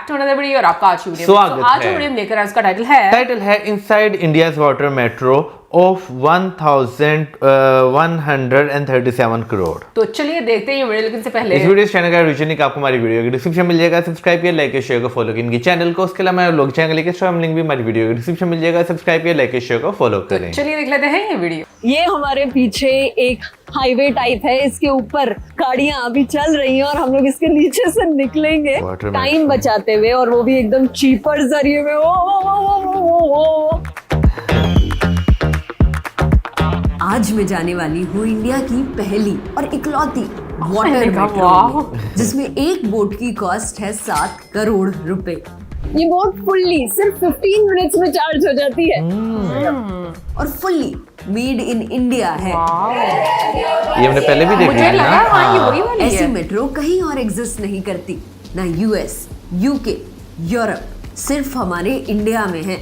To another video और आपका आज वीडियो। स्वागत आज है। वीडियो लेकर उसका टाइटल है inside India's water metro of 1137 crore. तो चलिए देखते हैं ये वीडियो, लेकिन से पहले इस वीडियो चैनल का रिजल्ट आपको हमारी वीडियो की डिस्क्रिप्शन मिल जाएगा, सब्सक्राइब किया, लाइक शेयर को फॉलो इनकी चैनल को। उसके अलावा लोग चैनल लिंक लिंक भी हमारी वीडियो की डिस्क्रिप्शन मिल जाएगा, सब्सक्राइब किया, लाइक शेयर को फॉलो करें। चलिए देख लेते हैं ये वीडियो। ये हमारे पीछे एक हाईवे टाइप है, इसके ऊपर गाड़ियां अभी चल रही हैं और हम लोग इसके नीचे से निकलेंगे Water टाइम metro। बचाते हुए, और वो भी एकदम चीपर जरिए में। ओ आज मैं जाने वाली हूँ इंडिया की पहली और इकलौती वाटर मेट्रो में, जिसमें एक बोट की कॉस्ट है 7 करोड़ रुपए। ये बोट फुल्ली सिर्फ 15 मिनट्स में चार्ज हो जाती है और फुल्ली मेड इन इंडिया है। ये हमने पहले भी देखा मुझे है लगा ना। हाँ ये वही वाली ऐसी है। मेट्रो कहीं और एग्जिस्ट नहीं करती, ना यूएस, यूके, यूरोप, सिर्फ हमारे इंडिया में है।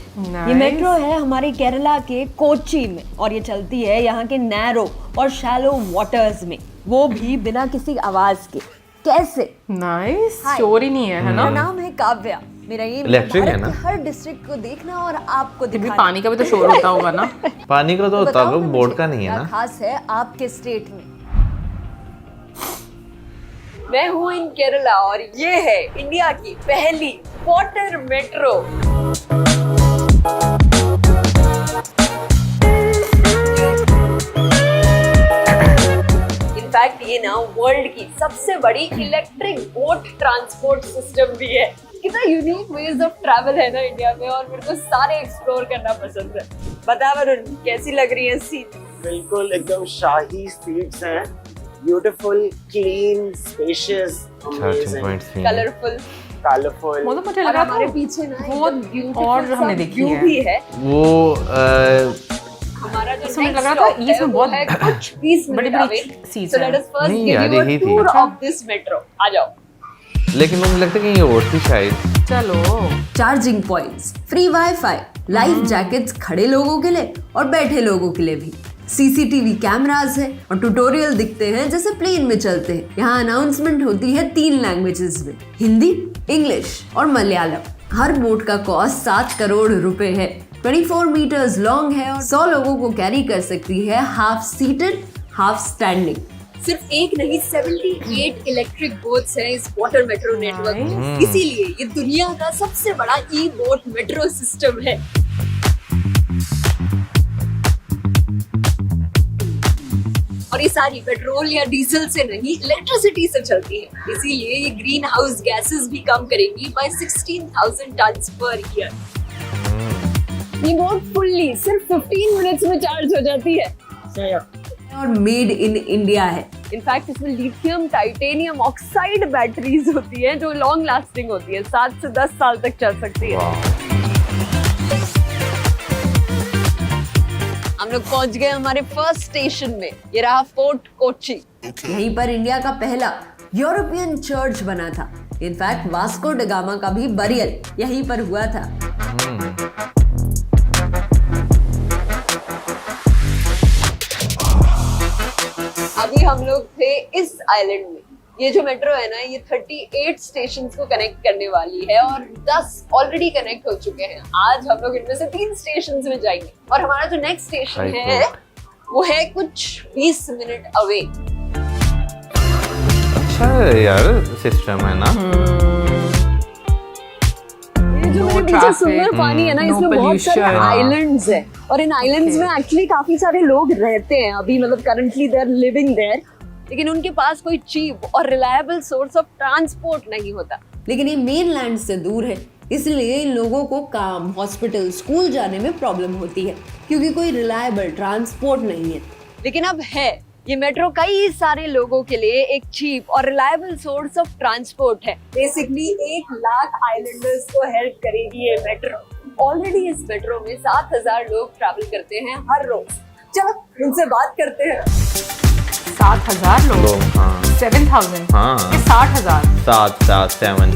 ये मेट्रो है हमारे केरला के कोची में, और ये चलती है यहाँ के नैरो और शैलो वाटर्स में, वो भी बिना किसी आवाज के। कैसे? नाइस, शोर ही नहीं है मेरा ना। नाम है काव्या, मेरा ये Electric है भारत ना? के हर डिस्ट्रिक्ट को देखना और आपको फिर भी दिखाना। पानी का भी तो शोर होता होगा ना। पानी का तो होता बताओ होगा, ना बोर्ड मुझे, का नहीं है क्या ना। खास है आपके स्टेट में? मैं हूँ इन केरला और ये है इंडिया की पहली वाटर मेट्रो। इनफैक्ट ये ना वर्ल्ड की सबसे बड़ी इलेक्ट्रिक बोट ट्रांसपोर्ट सिस्टम भी है। कितना यूनिक वेज ऑफ ट्रैवल है ना इंडिया में, और मेरे को सारे एक्सप्लोर करना पसंद है। बता वरुण, कैसी लग रही है सीट? बिल्कुल एकदम शाही सीट्स हैं, beautiful, clean, spacious, charging points भी हैं। Colourful, colourful. वो तो मुझे और लगा हमारे था पीछे ना वो एकदम beautiful और सा हमने देखी view है। भी है। वो हमारा जो इसमें next लग रहा था stop ये है, इसमें वो बहुत है कुछ 20 बड़ी मिनट बड़ी away। seats So हैं। let us first नहीं give यार, you a यही थी। tour अच्छा। of this metro। आ जाओ। लेकिन मुझे लगता है कि ये और थी शायद। चलो। Charging points, free wifi, life jackets खड़े लोगों के लिए और बैठे लोगों के लिए भी, सीसीटीवी कैमरास है और ट्यूटोरियल दिखते हैं जैसे प्लेन में चलते हैं। यहाँ अनाउंसमेंट होती है 3 लैंग्वेजेस में, हिंदी, इंग्लिश और मलयालम। हर बोट का कॉस्ट 7 करोड़ रुपए है, 24 मीटर्स लॉन्ग है और 100 लोगों को कैरी कर सकती है, हाफ सीटेड हाफ स्टैंडिंग। सिर्फ एक नहीं, 78 इलेक्ट्रिक बोट्स हैं इस वाटर मेट्रो नेटवर्क में। इसीलिए ये दुनिया का सबसे बड़ा ई बोट मेट्रो सिस्टम है। और ये सारी पेट्रोल या डीजल से नहीं, इलेक्ट्रिसिटी से चलती है। इसीलिए ये ग्रीन हाउस गैसेस भी कम करेंगी by 16,000 टन्स पर ईयर। ये बोट फुल्ली सिर्फ 15 मिनट्स में चार्ज हो जाती है और मेड इन इंडिया है। इनफैक्ट इसमें लिथियम टाइटेनियम ऑक्साइड बैटरीज होती हैं जो लॉन्ग लास्टिंग होती है, 7 से 10 साल तक चल सकती है। हम लोग पहुंच गए हमारे फर्स्ट स्टेशन में, ये रहा फोर्ट कोची। यहीं पर इंडिया का पहला यूरोपियन चर्च बना था। इनफैक्ट वास्को ड गामा का भी बरियल यहीं पर हुआ था। अभी हम लोग थे इस आइलैंड में। ये जो मेट्रो है ना, ये 38 स्टेशंस को कनेक्ट करने वाली है और 10 ऑलरेडी कनेक्ट हो चुके हैं। आज हम लोग इनमें से 3 स्टेशंस में जाएंगे और हमारा जो नेक्स्ट स्टेशन है वो है कुछ 20 मिनट अवे। अच्छा यार सिस्टम है ना। ये जो मेरे पीछे सुंदर पानी है ना, इसमें बहुत सारे आइलैंड्स हैं और इन आइलैंड्स में एक्चुअली काफी सारे लोग रहते हैं। अभी मतलब currently they are living there, लेकिन उनके पास कोई चीप और रिलायबल सोर्स ऑफ ट्रांसपोर्ट नहीं होता। लेकिन ये मेनलैंड से दूर है, इसलिए इन लोगों को काम, हॉस्पिटल, स्कूल जाने में प्रॉब्लम होती है क्योंकि कोई रिलायबल ट्रांसपोर्ट नहीं है। लेकिन अब है, ये मेट्रो कई सारे लोगों के लिए एक चीप और रिलायबल सोर्स ऑफ ट्रांसपोर्ट है। बेसिकली 1 लाख आइलैंडर्स को हेल्प करेगी ये मेट्रो। ऑलरेडी इस मेट्रो में 7,000 लोग ट्रैवल करते हैं हर रोज। चलो उनसे बात करते हैं। 7,000 लोग, हाँ 7,000, हाँ 60,000। 7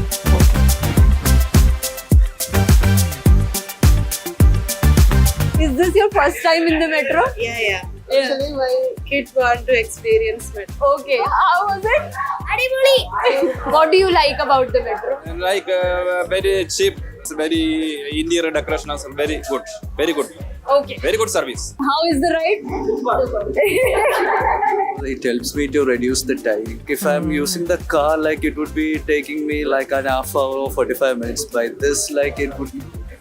Is this your first time in the metro? Yeah. Actually, my kids want to experience metro. Okay, how was it? What do you like about the metro? Like very cheap, it's very interior decoration is very good, Okay. very good service. How is the ride? It helps me to reduce the time. If I'm using the car, like it would be taking me like an half hour or 45 minutes. By this, like it would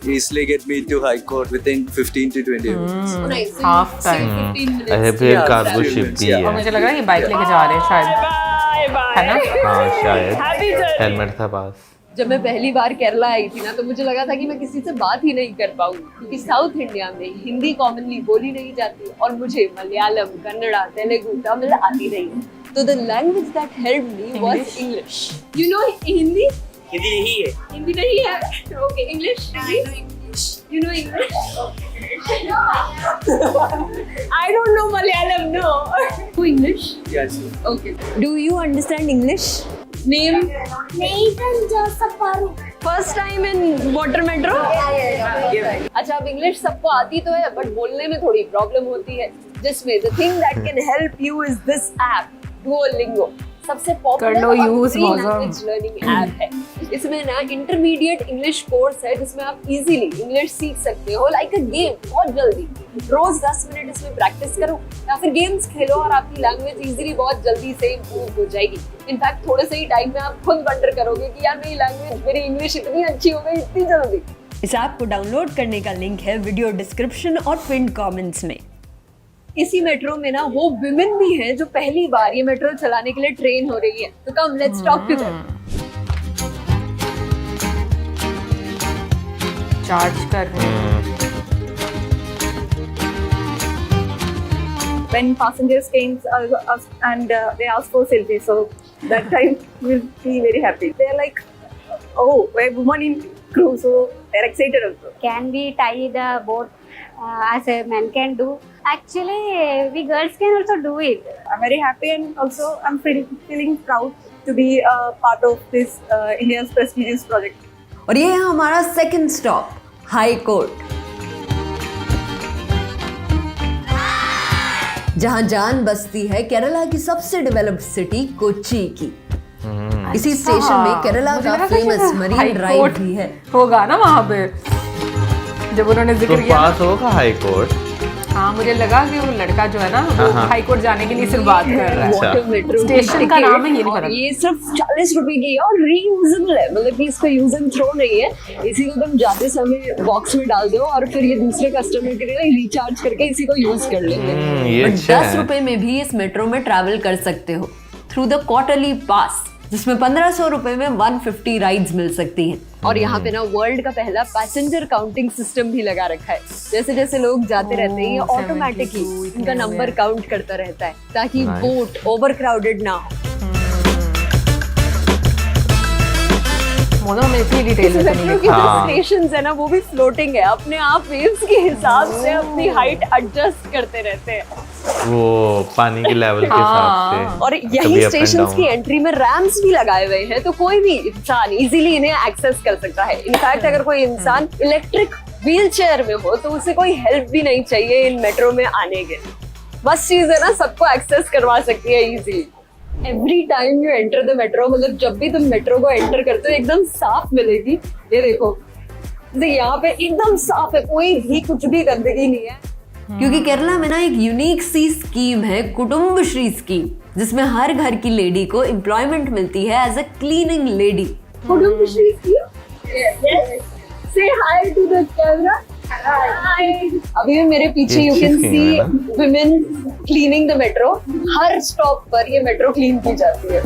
easily get me to High Court within 15 to 20 minutes. Nice. So Half you save time. 15 minutes. ऐसे फिर Yeah, cargo 15 ship minutes, भी yeah. और है। मुझे लग रहा है ये बाइक लेके जा रहे हैं शायद, है ना? हाँ शायद हेलमेट था पास। जब मैं पहली बार केरला आई थी ना, तो मुझे लगा था कि मैं किसी से बात ही नहीं कर पाऊंगी, क्योंकि साउथ इंडिया में हिंदी कॉमनली बोली नहीं जाती और मुझे मलयालम, कन्नड़ा, तेलुगु, तमिल आती नहीं। तो the language that helped me was English. You know Hindi? Hindi नहीं है। हिंदी नहीं है? Okay, English? You know English? I don't know Malayalam, no. You English? Yes. Okay. Do you understand English? Name? Nathan Joseph Paru. First time in water metro? Yeah. अच्छा, अब English सबको आती तो है, बट बोलने में थोड़ी प्रॉब्लम होती है, जिसमें the thing that can help you is this app, Duolingo. सबसे कर लो पॉपुलर use, मौसम। लैंग्वेज लर्निंग ऐप है। इसमें ना इंटरमीडिएट इंग्लिश कोर्स है, जिसमें आप इजीली इंग्लिश सीख सकते हो, लाइक अ गेम, बहुत जल्दी। रोज 10 मिनट इसमें प्रैक्टिस करो या फिर गेम्स खेलो और आपकी लैंग्वेज इजीली बहुत जल्दी से इम्प्रूव हो जाएगी। इनफैक्ट थोड़े से ही टाइम में आप खुद वंडर करोगे कि यार मेरी लैंग्वेज, मेरी इंग्लिश इतनी अच्छी हो गई इतनी जल्दी। इस ऐप को डाउनलोड करने का लिंक है वीडियो डिस्क्रिप्शन और पिन कमेंट्स में। इसी मेट्रो में ना वो विमेन भी हैं जो पहली बार ये मेट्रो चलाने के लिए ट्रेन हो रही है, तो come let's talk to them. Charge कर रहे हैं। When passengers came and they asked for selfie, so that time we'll be very happy. They're like, oh, we're woman in crew, so they're excited also. Can we tie the boat as a man can do? Actually, we girls can also do it. I'm very happy and also I'm feeling proud to be a part of this India's prestigious project. और ये है हमारा second stop, high court, जहां जान बसती है केरला की सबसे डेवलप्ड सिटी कोच्चि की। इसी स्टेशन में केरला मुझे का लगा फेमस शायद मरीन हाई ड्राइव कोर्ट भी है। होगा ना वहाँ पे, जब उन्होंने तो जिक्र किया ना। पास होगा हाई कोर्ट। हाँ, मुझे लगा कि वो लड़का जो है ना वो हाई कोर्ट जाने के लिए सिर्फ बात कर रहा है। वाटर मेट्रो स्टेशन का नाम है, ये नहीं पता। ये सिर्फ 40 रुपए की है और रीयूजेबल है, मतलब कि इसका यूज एंड थ्रो नहीं है। इसी को तुम जाते समय बॉक्स में डाल दो और फिर ये दूसरे कस्टमर के लिए रिचार्ज करके इसी को यूज कर लेते हैं। ये और अच्छा 10 है। रुपए में भी इस मेट्रो में ट्रैवल कर सकते हो थ्रू द क्वार्टरली पास, जिसमें 1500 रुपए में 150 राइड्स मिल सकती हैं। और यहाँ पे ना वर्ल्ड का पहला पैसेंजर काउंटिंग सिस्टम भी लगा रखा है। जैसे जैसे लोग जाते रहते हैं, ये ऑटोमेटिकली 72 इतने इनका नंबर हुए। काउंट करता रहता है, ताकि Nice. बोट ओवर क्राउडेड ना हो। मोदो हमें इतनी डिटेल में तो नहीं मेट्रो के लिखा। जो हाँ। स्टेशंस है ना, वो भी फ्लोटिंग है, अपने आप वेव्स के हिसाब से अपनी हाइट एडजस्ट करते रहते हैं। वो पानी के लेवल के हिसाब से। और कभी यही up and स्टेशंस down। की एंट्री में रैम्प्स भी लगाए हुए हैं, तो कोई भी इंसान इजीली इन्हें एक्सेस कर सकता है। इनफैक्ट अगर कोई इंसान इलेक्ट्रिक व्हील चेयर में हो तो उसे कोई हेल्प भी नहीं चाहिए इन मेट्रो में आने के। बस चीज है ना, सबको एक्सेस करवा सकती है easily. Every time you enter the metro, मतलब जब भी तुम मेट्रो को एंटर करते हो एकदम साफ मिलेगी। ये देखो, यहाँ पे एकदम साफ है, कोई भी कुछ भी गंदगी नहीं है। क्योंकि केरला में ना एक यूनिक सी स्कीम है, कुटुंबश्री स्कीम, जिसमें हर घर की लेडी को एम्प्लॉयमेंट मिलती है एज अ क्लीनिंग लेडी। कुटुंबश्री से हाय टू द कैमरा। अभी भी मेरे पीछे ये यू कैन चीज़ सी क्लीन है विमेन क्लीनिंग द मेट्रो। हर स्टॉप पर ये मेट्रो क्लीन की जाती है।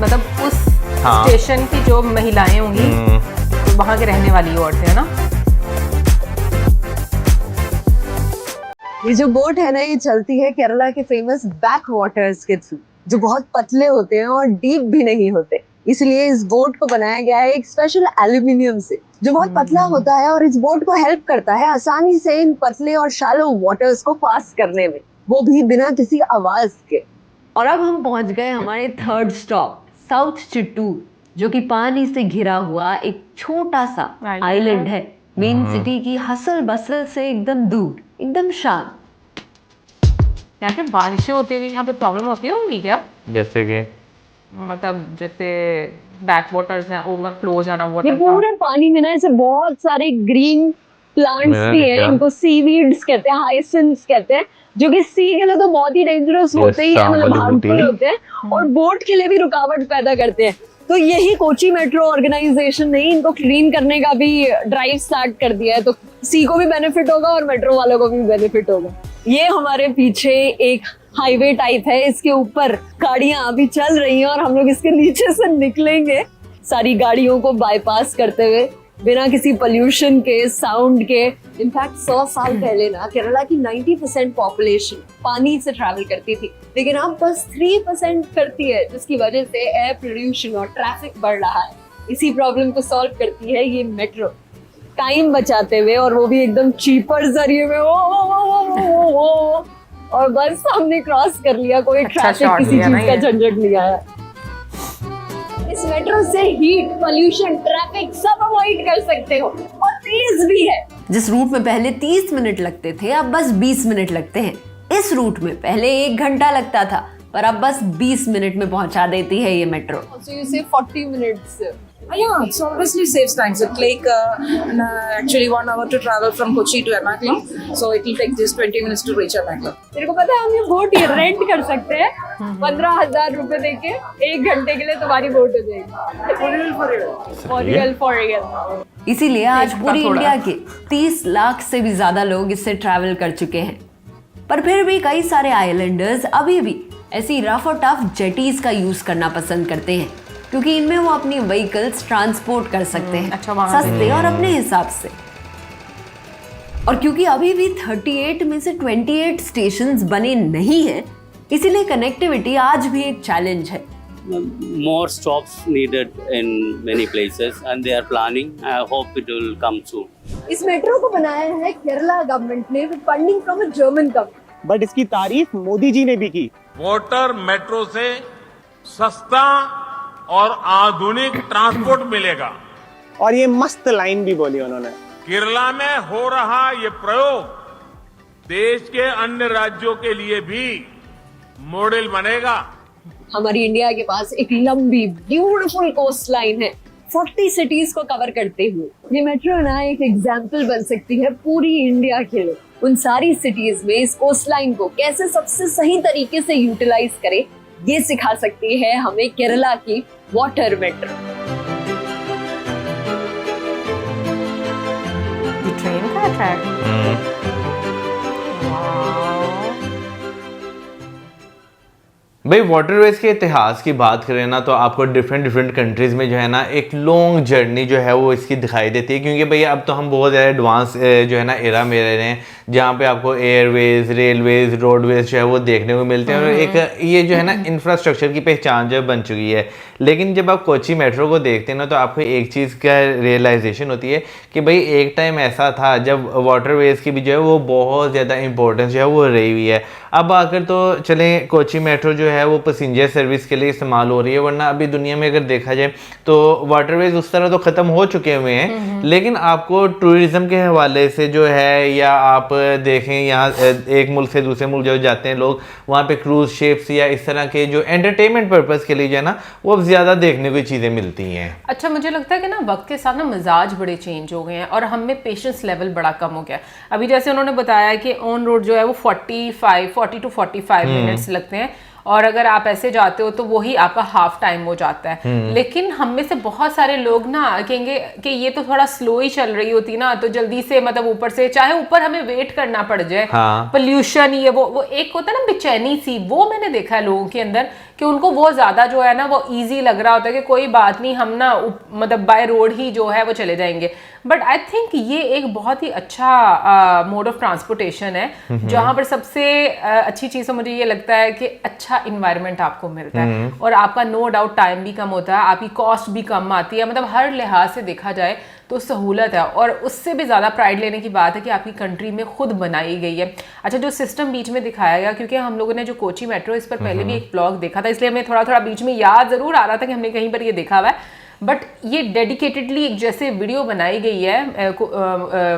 मतलब उस हाँ। स्टेशन की जो महिलाएं होंगी तो वहाँ के रहने वाली औरतें है ना। ये जो बोट है ना, ये चलती है केरला के फेमस बैक वाटर्स के थ्रू, जो बहुत पतले होते हैं और डीप भी नहीं होते। इसलिए इस बोट को बनाया गया है एक स्पेशल एल्यूमिनियम से, जो बहुत पतला होता है और इस बोट को हेल्प करता है आसानी से इन पतले और शैलो वाटर्स को पास करने में, वो भी बिना किसी आवाज के। और अब हम पहुंच गए हमारे थर्ड स्टॉप, साउथ चिट्टूर, जो कि पानी से घिरा हुआ एक छोटा सा Island आइलैंड है, मेन सिटी की हसल बसल से एकदम दूर, एकदम शांत। यहाँ पे बारिशें होती है, यहाँ पे प्रॉब्लम होती होंगी क्या? जैसे कि मतलब जैसे बैक वाटर्स हैं, ओवरफ्लो हो जाना ये वाटर पूरे पानी में ना ऐसे बहुत सारे ग्रीन प्लांट्स मैंने भी हैं, देखा। इनको सीवीड्स कहते हैं, हाइसिंथ्स कहते हैं, जो कि सी के लिए तो बहुत ही डेंजरस होते ही हैं, सांप मतलब वाली हार्मफुल बूटी। होते हैं और बोट के लिए भी रुकावट पैदा करते हैं। तो यही कोची मेट्रो ऑर्गेनाइजेशन ने इनको क्लीन करने का भी ड्राइव स्टार्ट कर दिया है, तो सी को भी बेनिफिट होगा और मेट्रो वालों को भी बेनिफिट होगा। ये हमारे पीछे एक हाईवे टाइप है, इसके ऊपर गाड़ियां अभी चल रही हैं और हम लोग इसके नीचे से निकलेंगे सारी गाड़ियों को बाईपास करते हुए, बिना किसी पोल्यूशन के, साउंड के। इनफैक्ट 100 साल पहले ना केरला की 90% पॉपुलेशन पानी से ट्रैवल करती थी, लेकिन अब बस 3% करती है, जिसकी वजह से एयर पोल्यूशन और ट्रैफिक बढ़ रहा है। इसी प्रॉब्लम को सॉल्व करती है ये मेट्रो, टाइम बचाते हुए, और वो भी एकदम चीपर जरिए में। ओ और बस हमने क्रॉस कर लिया, कोई अच्छा ट्रैफिक shot किसी लिया ना चीज का ये। झंझट नहीं आया। इस मेट्रो से हीट, पोल्यूशन, ट्रैफिक सब अवॉइड कर सकते हो और तेज भी है। जिस रूट में पहले 30 मिनट लगते थे अब बस 20 मिनट लगते हैं। इस रूट में पहले 1 घंटा लगता था पर अब बस 20 मिनट में पहुंचा देती है ये metro. So you say 40 minutes. Yeah, it obviously saves time. So it take actually 1 hour to travel from Kochi to Ernakulam. So it will take just 20 minutes to reach Ernakulam. तेरे को पता है हम ये बोट रेंट कर सकते हैं 15,000 रुपए देके, 1 घंटे के लिए तुम्हारी बोट हो जाएगी। For real. इसीलिए आज इसका पूरी थोड़ा- इंडिया के 30 लाख से भी ज्यादा लोग इससे ट्रैवल कर चुके हैं। पर फिर भी कई सारे आइलैंडर्स अभी भी ऐसी रफ और टफ जेटीज का यूज करना पसंद करते हैं, क्योंकि इनमें वो अपनी व्हीकल्स ट्रांसपोर्ट कर सकते हैं अच्छा, वहाँ सस्ते और अपने हिसाब से। और क्योंकि अभी भी 38 में से 28 स्टेशंस बने नहीं हैं, इसीलिए कनेक्टिविटी आज भी एक चैलेंज है। More stops needed in many places and they are planning. I hope it will come soon. इस मेट्रो को बनाया है केरला गवर्नमेंट ने with funding from a German company. But इसकी तारीफ मोदी जी ने भी की। वाटर मेट्रो से सस्ता और आधुनिक ट्रांसपोर्ट मिलेगा। और ये मस्त लाइन भी बोली उन्होंने, केरला में हो रहा ये प्रयोग देश के अन्य राज्यों के लिए भी मॉडल बनेगा। हमारी इंडिया के पास एक लंबी ब्यूटीफुल कोस्ट लाइन है 40 सिटीज को कवर करते हुए। ये मेट्रो ना एक एग्जाम्पल बन सकती है पूरी इंडिया के लिए। उन सारी सिटीज में इस कोस्ट लाइन को कैसे सबसे सही तरीके से यूटिलाइज करे, ये सिखा सकती है हमें केरला की वाटर मेट्रो। ये ट्रेन का ट्रैक। भाई वाटरवेज के इतिहास की बात करें ना तो आपको डिफरेंट कंट्रीज़ में जो है ना एक लॉन्ग जर्नी जो है वो इसकी दिखाई देती है, क्योंकि भैया अब तो हम बहुत ज़्यादा एडवांस जो है ना एरा में रह रहे हैं, जहाँ पे आपको एयरवेज, रेलवेज, रोडवेज जो है वो देखने को मिलते हैं और एक ये जो है ना इंफ्रास्ट्रक्चर की पहचान जो है बन चुकी है। लेकिन जब आप कोची मेट्रो को देखते हैं ना तो आपको एक चीज़ का रियलाइजेशन होती है कि भाई एक टाइम ऐसा था जब वाटरवेज की भी जो है वो बहुत ज़्यादा इंपॉर्टेंस जो है वो रही हुई है। अब आकर तो चलें कोची मेट्रो जो है वो पैसेंजर सर्विस के लिए इस्तेमाल हो रही है, वरना अभी दुनिया में अगर देखा जाए तो वाटरवेज उस तरह तो ख़त्म हो चुके हुए हैं, लेकिन आपको टूरिज़्म के हवाले से जो है, या आप देखें यहाँ एक मुल्क से दूसरे मुल्क जो जाते हैं लोग, वहाँ पे क्रूज शिप्स या इस तरह के जो एंटरटेनमेंट पर्पज़ के लिए जो है ना वो अब ज़्यादा देखने को चीज़ें मिलती हैं। अच्छा, मुझे लगता है कि ना वक्त के साथ ना मिजाज बड़े चेंज हो गए हैं और हम में पेशेंस लेवल बड़ा कम हो गया। अभी जैसे उन्होंने बताया कि ऑन रोड जो है वो 40 to 45 मिनट्स लगते हैं, और अगर आप ऐसे जाते हो तो वही आपका हाफ टाइम हो जाता है। लेकिन हम में से बहुत सारे लोग ना कहेंगे कि ये तो थोड़ा स्लो ही चल रही होती ना, तो जल्दी से मतलब ऊपर से, चाहे ऊपर हमें वेट करना पड़ जाए, पोल्यूशन ये वो एक होता है ना बेचैनी सी, वो मैंने देखा है लोगों के अंदर कि उनको वो ज्यादा जो है ना वो इजी लग रहा होता है कि कोई बात नहीं, हम ना मतलब बाय रोड ही जो है वो चले जाएंगे। बट आई थिंक ये एक बहुत ही अच्छा मोड ऑफ ट्रांसपोर्टेशन है, जहां पर सबसे अच्छी चीज़ तो मुझे ये लगता है कि अच्छा इन्वायरमेंट आपको मिलता है और आपका नो डाउट टाइम भी कम होता है, आपकी कॉस्ट भी कम आती है, मतलब हर लिहाज से देखा जाए तो सहूलत है। और उससे भी ज़्यादा प्राइड लेने की बात है कि आपकी कंट्री में खुद बनाई गई है। अच्छा, जो सिस्टम बीच में दिखाया गया, क्योंकि हम लोगों ने जो कोची मेट्रो इस पर पहले भी एक ब्लॉग देखा था, इसलिए हमें थोड़ा थोड़ा बीच में याद ज़रूर आ रहा था कि हमने कहीं पर ये देखा हुआ है, बट ये डेडिकेटेडली एक जैसे वीडियो बनाई गई है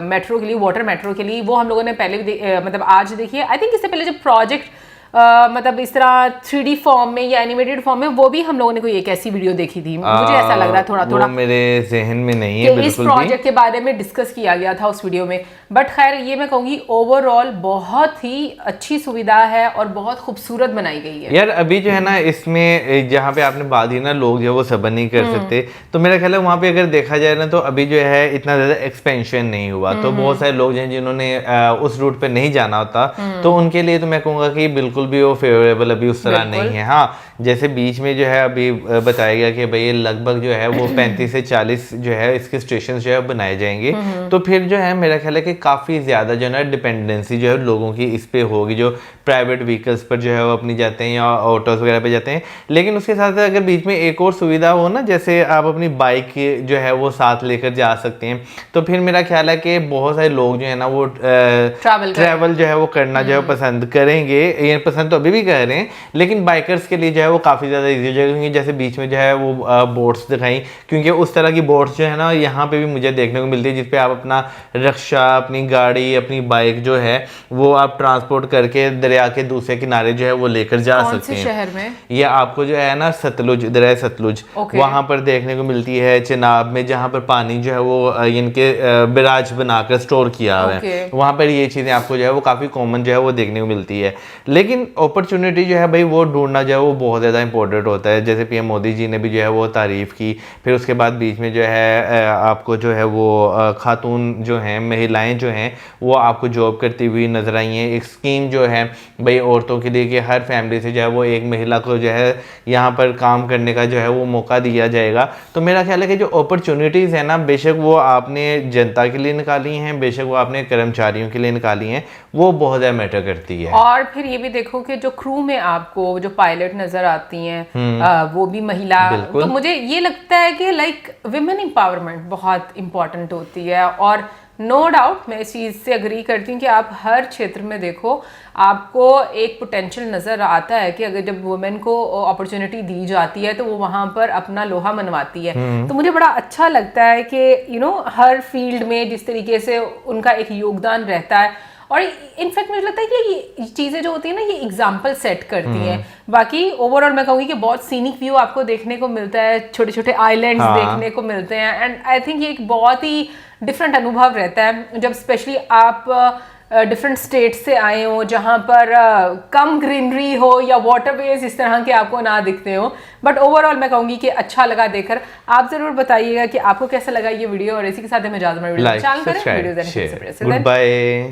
मेट्रो के लिए, वाटर मेट्रो के लिए, वो हम लोगों ने पहले भी मतलब आज देखी है। आई थिंक इससे पहले जब प्रोजेक्ट मतलब इस तरह 3D फॉर्म में या एनिमेटेड फॉर्म में, वो भी हम लोगों ने कोई एक ऐसी वीडियो देखी थी, मुझे ऐसा लग रहा है थोड़ा थोड़ा, मेरे जहन में नहीं है बिल्कुल इस प्रोजेक्ट के बारे में डिस्कस किया गया था उस वीडियो में। बट खैर ये मैं कहूँगी ओवरऑल बहुत ही अच्छी सुविधा है और बहुत खूबसूरत बनाई गई है यार। अभी जो है ना इसमें जहाँ पे आपने बात की ना लोग जो है वो सबर नहीं कर सकते, तो मेरा ख्याल है वहाँ पे अगर देखा जाए ना तो अभी जो है इतना ज़्यादा एक्सपेंशन नहीं हुआ, तो बहुत सारे लोग हैं जिन्होंने उस रूट पे नहीं जाना होता, तो उनके लिए तो मैं कहूँगा कि बिल्कुल भी वो फेवरेबल अभी उस तरह नहीं है। हाँ, जैसे बीच में जो है अभी बताया गया कि भाई लगभग जो है वो 35 से 40 जो है इसके स्टेशन जो है बनाए जाएंगे, तो फिर जो है मेरा ख्याल है कि काफ़ी ज़्यादा जो है ना डिपेंडेंसी जो है लोगों की इस पे होगी, जो प्राइवेट व्हीकल्स पर जो है वो अपनी जाते हैं या ऑटोज वगैरह पे जाते हैं। लेकिन उसके साथ साथ अगर बीच में एक और सुविधा हो ना, जैसे आप अपनी बाइक जो है वो साथ लेकर जा सकते हैं, तो फिर मेरा ख्याल है कि बहुत सारे लोग जो है ना वो ट्रैवल जो है वो करना जो है पसंद करेंगे, ये पसंद तो अभी भी कर रहे हैं, लेकिन बाइकर्स के लिए जो है वो काफ़ी ज़्यादा ईजी हो जाएगा, क्योंकि जैसे बीच में जो है वो बोट्स दिखाई, क्योंकि उस तरह की बोट्स जो है ना यहाँ पे भी मुझे देखने को मिलती है, जिसपे आप अपना रक्षा, अपनी गाड़ी, अपनी बाइक जो है वो आप ट्रांसपोर्ट करके दरिया के दूसरे किनारे जो है वो लेकर जा सकते हैं। शहर में ये आपको जो है ना सतलुज, दरिया सतलुज वहां पर देखने को मिलती है, चिनाब में जहां पर पानी जो है वो इनके बिराज बनाकर स्टोर किया हुआ है, वहां पर ये चीजें आपको जो है वो काफी कॉमन जो है वो देखने को मिलती है। लेकिन अपॉर्चुनिटी जो है भाई वो ढूंढना जो है वो बहुत ज्यादा इंपॉर्टेंट होता है। जैसे पीएम मोदी जी ने भी जो है वो तारीफ की, फिर उसके बाद बीच में जो है आपको जो है वो खातून जो हैं, महिलाएं जो हैं वो आपको जॉब करती हुई नजर आई हैं। एक स्कीम जो है भाई औरतों के लिए कि हर फैमिली से जो है वो एक महिला को जो है यहाँ पर काम करने का जो है वो मौका दिया जाएगा। तो मेरा ख्याल है कि जो अपॉर्चुनिटीज़ है ना, बेशक वो आपने जनता के लिए निकाली हैं, बेशक वो आपने कर्मचारियों के लिए निकाली हैं, वो बहुत ज़्यादा मैटर करती है। और फिर ये भी देखो कि जो क्रू में आपको जो पायलट नजर आती हैं वो भी महिला, तो मुझे ये लगता है कि लाइक विमेन एम्पावरमेंट बहुत इंपॉर्टेंट होती है। और नो डाउट मैं इस चीज़ से अग्री करती हूँ कि आप हर क्षेत्र में देखो आपको एक पोटेंशियल नज़र आता है कि अगर जब वुमेन को अपॉर्चुनिटी दी जाती है तो वो वहाँ पर अपना लोहा मनवाती है। तो मुझे बड़ा अच्छा लगता है कि हर फील्ड में जिस तरीके से उनका एक योगदान रहता है, और इनफैक्ट मुझे लगता है कि ये चीज़ें जो होती है ना ये एग्जाम्पल सेट करती हैं। बाकी ओवरऑल मैं कहूँगी कि बहुत सीनिक व्यू आपको देखने को मिलता है, छोटे छोटे आइलैंड्स देखने को मिलते हैं, एंड आई थिंक ये एक बहुत ही डिफरेंट अनुभव रहता है जब स्पेशली आप डिफरेंट स्टेट से आए हो जहाँ पर कम ग्रीनरी हो या वाटरवेज इस तरह के आपको ना दिखते हो। बट ओवरऑल मैं कहूँगी कि अच्छा लगा देखकर। आप जरूर बताइएगा कि आपको कैसा लगा ये वीडियो, और इसी के साथ हमें ज़्यादा वीडियो चैनल करें, वीडियो गुड बाय।